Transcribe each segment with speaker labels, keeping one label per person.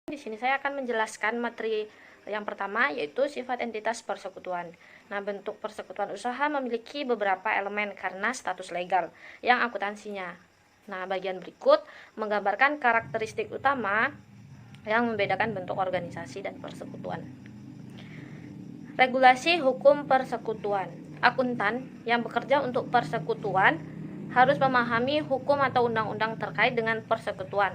Speaker 1: Di sini saya akan menjelaskan materi yang pertama, yaitu sifat entitas persekutuan. Nah, bentuk persekutuan usaha memiliki beberapa elemen karena status legal yang akuntansinya. Nah, bagian berikut menggambarkan karakteristik utama yang membedakan bentuk organisasi dan persekutuan. Regulasi hukum persekutuan. Akuntan yang bekerja untuk persekutuan harus memahami hukum atau undang-undang terkait dengan persekutuan,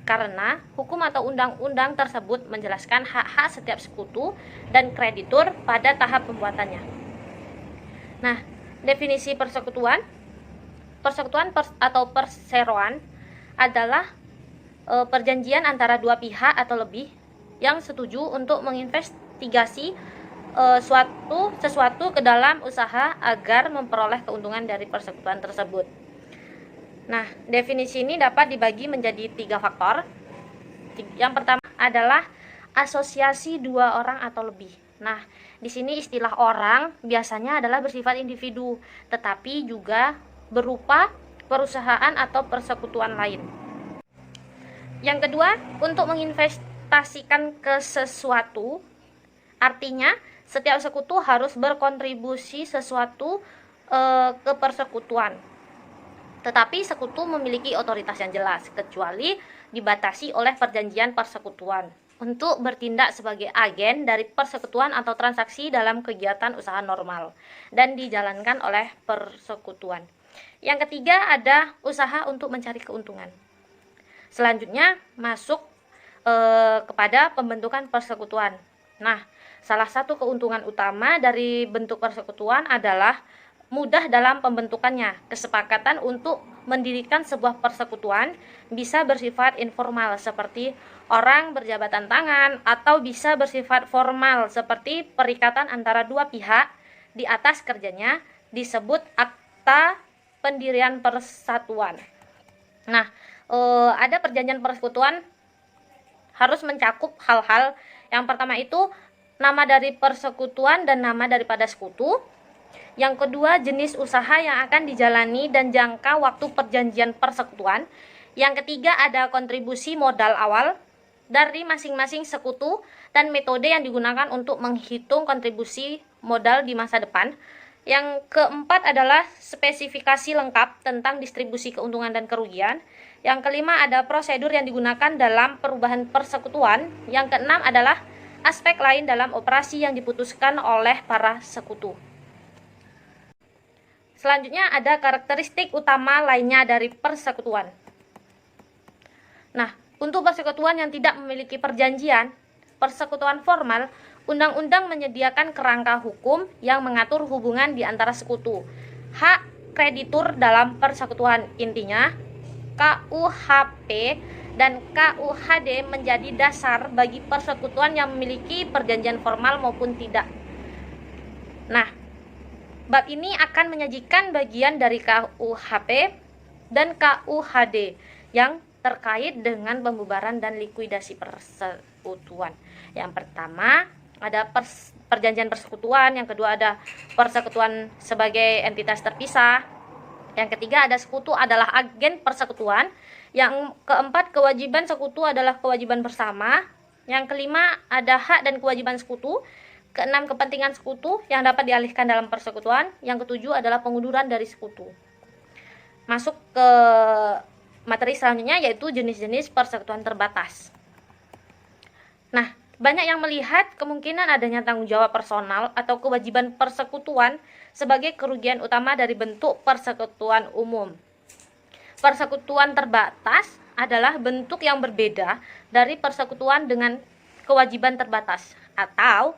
Speaker 1: karena hukum atau undang-undang tersebut menjelaskan hak-hak setiap sekutu dan kreditur pada tahap pembuatannya. Nah, definisi persekutuan atau perseroan adalah perjanjian antara dua pihak atau lebih yang setuju untuk menginvestigasi sesuatu ke dalam usaha agar memperoleh keuntungan dari persekutuan tersebut. Nah, definisi ini dapat dibagi menjadi 3 faktor. Yang pertama adalah asosiasi dua orang atau lebih. Nah, di sini istilah orang biasanya adalah bersifat individu, tetapi juga berupa perusahaan atau persekutuan lain. Yang kedua, untuk menginvestasikan ke sesuatu, artinya setiap sekutu harus berkontribusi sesuatu ke persekutuan. Tetapi sekutu memiliki otoritas yang jelas, kecuali dibatasi oleh perjanjian persekutuan untuk bertindak sebagai agen dari persekutuan atau transaksi dalam kegiatan usaha normal dan dijalankan oleh persekutuan. Yang ketiga ada usaha untuk mencari keuntungan. Selanjutnya masuk kepada pembentukan persekutuan. Nah, salah satu keuntungan utama dari bentuk persekutuan adalah mudah dalam pembentukannya. Kesepakatan untuk mendirikan sebuah persekutuan bisa bersifat informal seperti orang berjabatan tangan, atau bisa bersifat formal seperti perikatan antara dua pihak di atas kerjanya, disebut akta pendirian persatuan. Nah, ada perjanjian persekutuan harus mencakup hal-hal. Yang pertama itu nama dari persekutuan dan nama daripada sekutu. Yang kedua, jenis usaha yang akan dijalani dan jangka waktu perjanjian persekutuan. Yang ketiga, ada kontribusi modal awal dari masing-masing sekutu dan metode yang digunakan untuk menghitung kontribusi modal di masa depan. Yang keempat adalah spesifikasi lengkap tentang distribusi keuntungan dan kerugian. Yang kelima, ada prosedur yang digunakan dalam perubahan persekutuan. Yang keenam adalah aspek lain dalam operasi yang diputuskan oleh para sekutu. Selanjutnya ada karakteristik utama lainnya dari persekutuan. Nah, untuk persekutuan yang tidak memiliki perjanjian, persekutuan formal, undang-undang menyediakan kerangka hukum yang mengatur hubungan di antara sekutu. Hak kreditur dalam persekutuan, intinya KUHP dan KUHD menjadi dasar bagi persekutuan yang memiliki perjanjian formal maupun tidak. Nah, bab ini akan menyajikan bagian dari KUHP dan KUHD yang terkait dengan pembubaran dan likuidasi persekutuan. Yang pertama ada perjanjian persekutuan, yang kedua ada persekutuan sebagai entitas terpisah, yang ketiga ada sekutu adalah agen persekutuan, yang keempat kewajiban sekutu adalah kewajiban bersama, yang kelima ada hak dan kewajiban sekutu, keenam kepentingan sekutu yang dapat dialihkan dalam persekutuan, yang ketujuh adalah pengunduran dari sekutu. Masuk ke materi selanjutnya, yaitu jenis-jenis persekutuan terbatas. Nah, banyak yang melihat kemungkinan adanya tanggung jawab personal atau kewajiban persekutuan sebagai kerugian utama dari bentuk persekutuan umum. Persekutuan terbatas adalah bentuk yang berbeda dari persekutuan dengan kewajiban terbatas, atau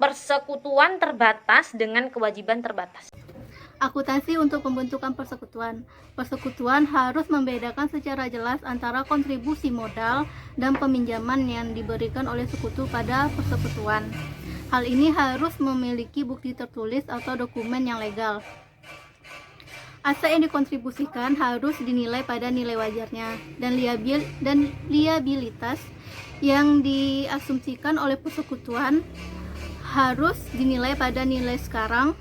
Speaker 1: persekutuan terbatas dengan kewajiban terbatas.
Speaker 2: Akuntansi untuk pembentukan persekutuan. Persekutuan harus membedakan secara jelas antara kontribusi modal dan peminjaman yang diberikan oleh sekutu pada persekutuan. Hal ini harus memiliki bukti tertulis atau dokumen yang legal. Aset yang dikontribusikan harus dinilai pada nilai wajarnya, dan liabilitas yang diasumsikan oleh persekutuan harus dinilai pada nilai sekarang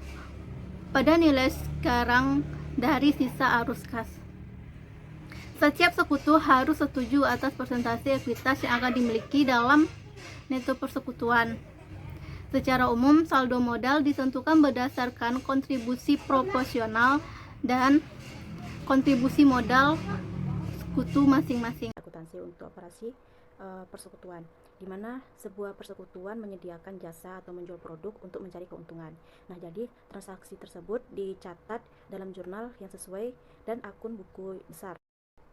Speaker 2: dari sisa arus kas. Setiap sekutu harus setuju atas persentase ekuitas yang akan dimiliki dalam neto persekutuan. Secara umum, saldo modal ditentukan berdasarkan kontribusi proporsional dan kontribusi modal sekutu masing-masing.
Speaker 3: Akuntansi untuk operasi persekutuan, di mana sebuah persekutuan menyediakan jasa atau menjual produk untuk mencari keuntungan. Nah, jadi transaksi tersebut dicatat dalam jurnal yang sesuai dan akun buku besar.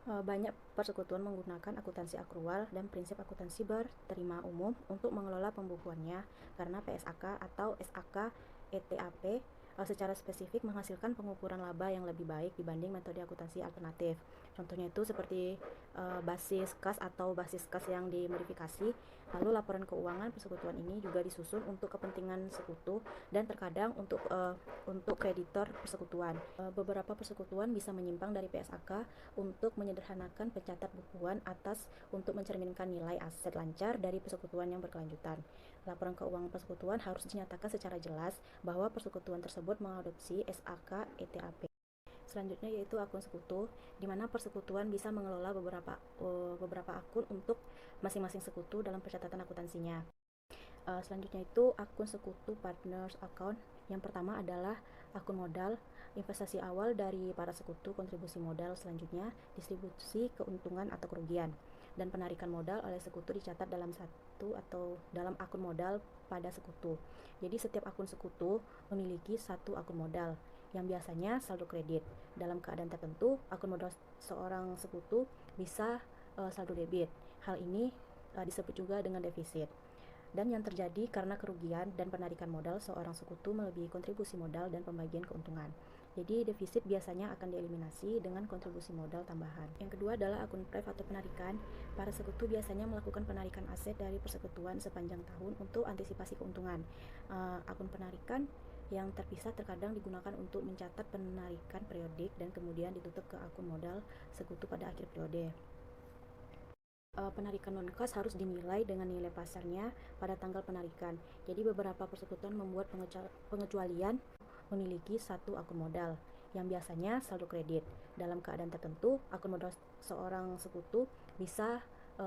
Speaker 3: Banyak persekutuan menggunakan akuntansi akrual dan prinsip akuntansi berterima umum untuk mengelola pembukuannya, karena PSAK atau SAK ETAP secara spesifik menghasilkan pengukuran laba yang lebih baik dibanding metode akuntansi alternatif. Contohnya itu seperti basis kas atau basis kas yang dimodifikasi. Lalu laporan keuangan persekutuan ini juga disusun untuk kepentingan sekutu dan terkadang untuk kreditor persekutuan. Beberapa persekutuan bisa menyimpang dari PSAK untuk menyederhanakan pencatat bukuan atas untuk mencerminkan nilai aset lancar dari persekutuan yang berkelanjutan. Laporan keuangan persekutuan harus dinyatakan secara jelas bahwa persekutuan tersebut mengadopsi SAK ETAP. Selanjutnya yaitu akun sekutu, di mana persekutuan bisa mengelola beberapa akun untuk masing-masing sekutu dalam pencatatan akuntansinya. Selanjutnya itu akun sekutu partners account. Yang pertama adalah akun modal, investasi awal dari para sekutu, kontribusi modal, selanjutnya distribusi keuntungan atau kerugian, dan penarikan modal oleh sekutu dicatat dalam satu atau dalam akun modal pada sekutu. Jadi setiap akun sekutu memiliki satu akun modal yang biasanya saldo kredit. Dalam keadaan tertentu, akun modal seorang sekutu bisa saldo debit. Hal ini disebut juga dengan defisit. Dan yang terjadi karena kerugian dan penarikan modal seorang sekutu melebihi kontribusi modal dan pembagian keuntungan. Jadi defisit biasanya akan dieliminasi dengan kontribusi modal tambahan. Yang kedua adalah akun pref atau penarikan. Para sekutu biasanya melakukan penarikan aset dari persekutuan sepanjang tahun untuk antisipasi keuntungan. Akun penarikan yang terpisah terkadang digunakan untuk mencatat penarikan periodik dan kemudian ditutup ke akun modal sekutu pada akhir periode. Penarikan non-kas harus dinilai dengan nilai pasarnya pada tanggal penarikan. Jadi beberapa persekutuan membuat pengecualian memiliki satu akun modal yang biasanya saldo kredit. Dalam keadaan tertentu, akun modal seorang sekutu bisa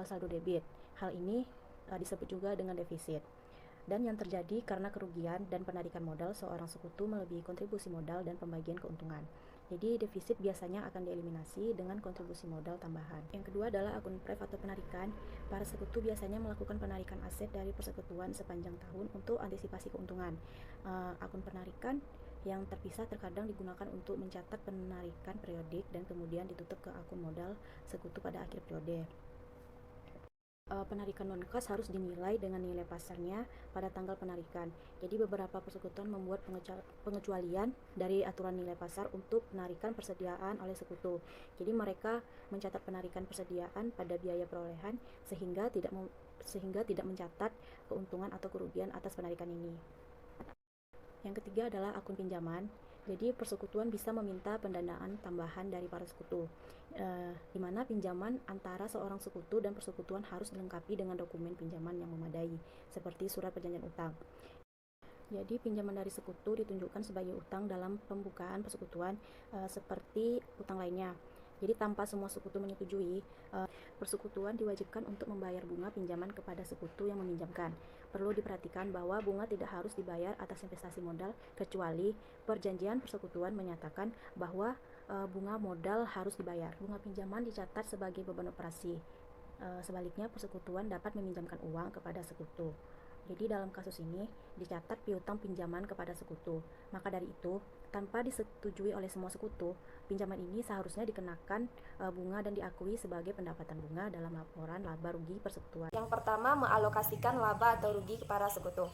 Speaker 3: saldo debit. Hal ini disebut juga dengan defisit. Dan yang terjadi karena kerugian dan penarikan modal seorang sekutu melebihi kontribusi modal dan pembagian keuntungan. Jadi defisit biasanya akan dieliminasi dengan kontribusi modal tambahan. Yang kedua adalah akun pref atau penarikan. Para sekutu biasanya melakukan penarikan aset dari persekutuan sepanjang tahun untuk antisipasi keuntungan. Akun penarikan yang terpisah terkadang digunakan untuk mencatat penarikan periodik dan kemudian ditutup ke akun modal sekutu pada akhir periode. Penarikan non-kas harus dinilai dengan nilai pasarnya pada tanggal penarikan. Jadi beberapa persekutuan membuat pengecualian dari aturan nilai pasar untuk penarikan persediaan oleh sekutu. Jadi mereka mencatat penarikan persediaan pada biaya perolehan sehingga tidak mencatat keuntungan atau kerugian atas penarikan ini. Yang ketiga adalah akun pinjaman. Jadi persekutuan bisa meminta pendanaan tambahan dari para sekutu, di mana pinjaman antara seorang sekutu dan persekutuan harus dilengkapi dengan dokumen pinjaman yang memadai, seperti surat perjanjian utang. Jadi pinjaman dari sekutu ditunjukkan sebagai utang dalam pembukaan persekutuan, seperti utang lainnya. Jadi tanpa semua sekutu menyetujui, persekutuan diwajibkan untuk membayar bunga pinjaman kepada sekutu yang meminjamkan. Perlu diperhatikan bahwa bunga tidak harus dibayar atas investasi modal, kecuali perjanjian persekutuan menyatakan bahwa bunga modal harus dibayar. Bunga pinjaman dicatat sebagai beban operasi. Sebaliknya, persekutuan dapat meminjamkan uang kepada sekutu. Jadi dalam kasus ini dicatat piutang pinjaman kepada sekutu. Maka dari itu, tanpa disetujui oleh semua sekutu, pinjaman ini seharusnya dikenakan bunga dan diakui sebagai pendapatan bunga dalam laporan laba rugi persekutuan.
Speaker 4: Yang pertama, mengalokasikan laba atau rugi kepada sekutu.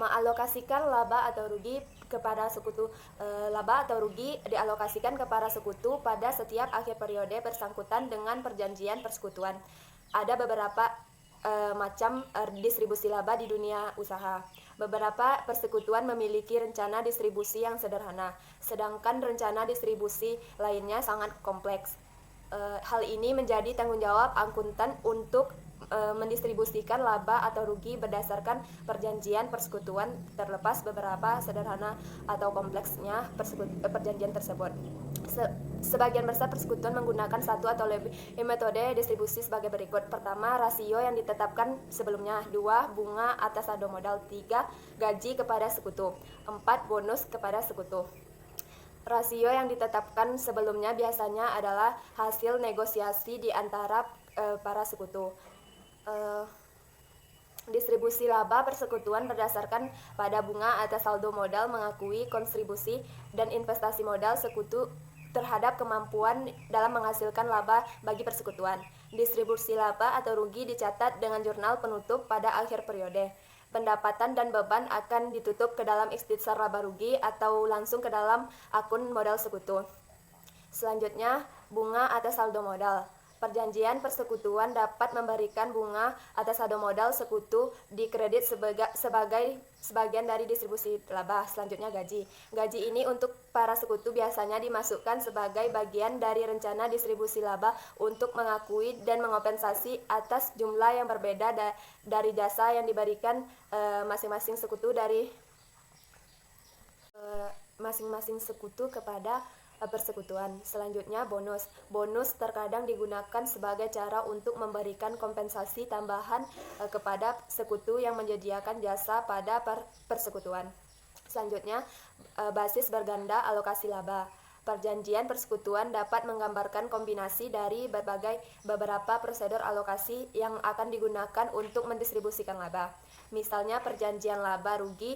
Speaker 4: Mengalokasikan laba atau rugi kepada sekutu. Laba atau rugi dialokasikan kepada sekutu pada setiap akhir periode bersangkutan dengan perjanjian persekutuan. Ada beberapa macam distribusi laba di dunia usaha. Beberapa persekutuan memiliki rencana distribusi yang sederhana, sedangkan rencana distribusi lainnya sangat kompleks. Hal ini menjadi tanggung jawab akuntan untuk mendistribusikan laba atau rugi berdasarkan perjanjian persekutuan terlepas beberapa sederhana atau kompleksnya perjanjian tersebut. Sebagian besar persekutuan menggunakan satu atau lebih metode distribusi sebagai berikut. Pertama, rasio yang ditetapkan sebelumnya. 2, bunga atas saldo modal. 3, gaji kepada sekutu. 4, bonus kepada sekutu. Rasio yang ditetapkan sebelumnya biasanya adalah hasil negosiasi di antara para sekutu. Distribusi laba persekutuan berdasarkan pada bunga atas saldo modal mengakui kontribusi dan investasi modal sekutu terhadap kemampuan dalam menghasilkan laba bagi persekutuan. Distribusi laba atau rugi dicatat dengan jurnal penutup pada akhir periode. Pendapatan dan beban akan ditutup ke dalam ikhtisar laba rugi atau langsung ke dalam akun modal sekutu. Selanjutnya, bunga atas saldo modal. Perjanjian persekutuan dapat memberikan bunga atas saldo modal sekutu dikredit sebagai sebagian dari distribusi laba. Selanjutnya, gaji. Gaji ini untuk para sekutu biasanya dimasukkan sebagai bagian dari rencana distribusi laba untuk mengakui dan mengompensasi atas jumlah yang berbeda dari jasa yang diberikan masing-masing sekutu kepada persekutuan. Selanjutnya, bonus. Bonus terkadang digunakan sebagai cara untuk memberikan kompensasi tambahan kepada sekutu yang menyediakan jasa pada persekutuan. Selanjutnya, basis berganda alokasi laba. Perjanjian persekutuan dapat menggambarkan kombinasi dari beberapa prosedur alokasi yang akan digunakan untuk mendistribusikan laba. Misalnya perjanjian laba rugi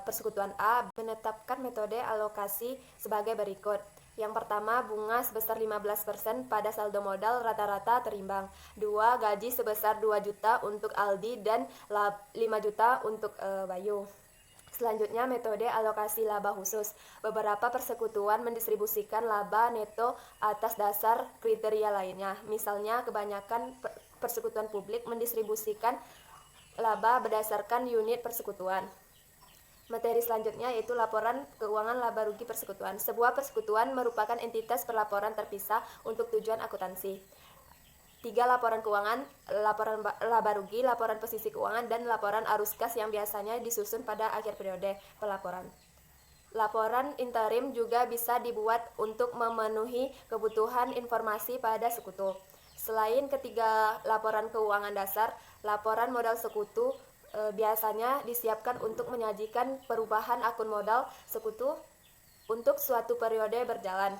Speaker 4: persekutuan A menetapkan metode alokasi sebagai berikut. Yang pertama, bunga sebesar 15% pada saldo modal rata-rata terimbang. 2, gaji sebesar 2 juta untuk Aldi dan 5 juta untuk Bayu. Selanjutnya, metode alokasi laba khusus. Beberapa persekutuan mendistribusikan laba neto atas dasar kriteria lainnya. Misalnya, kebanyakan persekutuan publik mendistribusikan laba berdasarkan unit persekutuan. Materi selanjutnya yaitu laporan keuangan laba rugi persekutuan. Sebuah persekutuan merupakan entitas perlaporan terpisah untuk tujuan akuntansi. 3 laporan keuangan, laporan laba rugi, laporan posisi keuangan, dan laporan arus kas yang biasanya disusun pada akhir periode pelaporan. Laporan interim juga bisa dibuat untuk memenuhi kebutuhan informasi pada sekutu. Selain ketiga laporan keuangan dasar, laporan modal sekutu biasanya disiapkan untuk menyajikan perubahan akun modal sekutu untuk suatu periode berjalan.